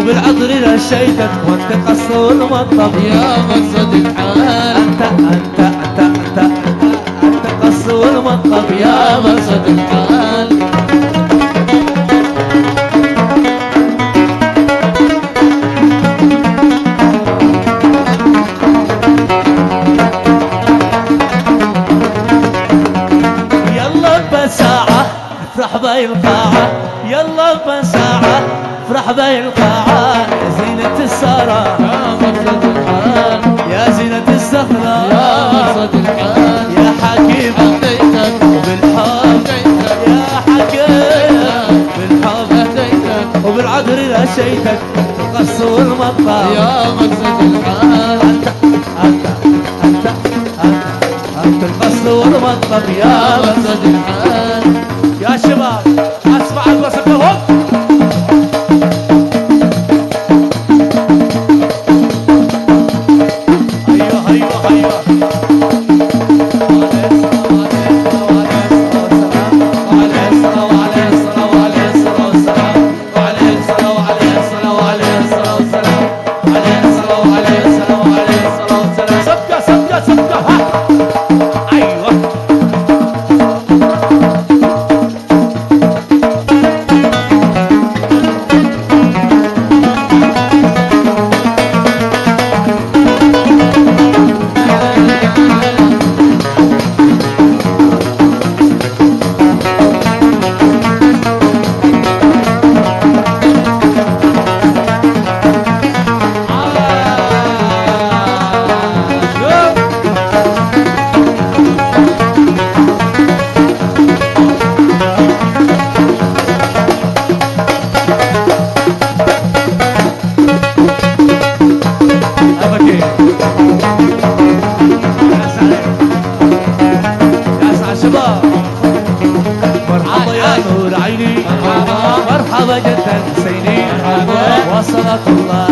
وبالعطر نشيتك وانت قصر المطب يا مقصد الحال. انت قصر المطب يا مقصد الحال. يلا بساعة افرح بين القاعة، يلا بساعة افرح بين القاعة، يا زينة السارة يا مقصد الحال. يا زينة الزهرة يا مقصد الحال. يا حكيم أهديتك وبالحب يا حكيم بالحب أهديتك وبالعذر نشيتك القص والمطر يا مقصد الحال. انت القص والمطر يا يا مقصد الحال. يا شباب اسمع الوصف لهم. ايوه ايوه ايوه مرحبا جدا حسيني وصلت الله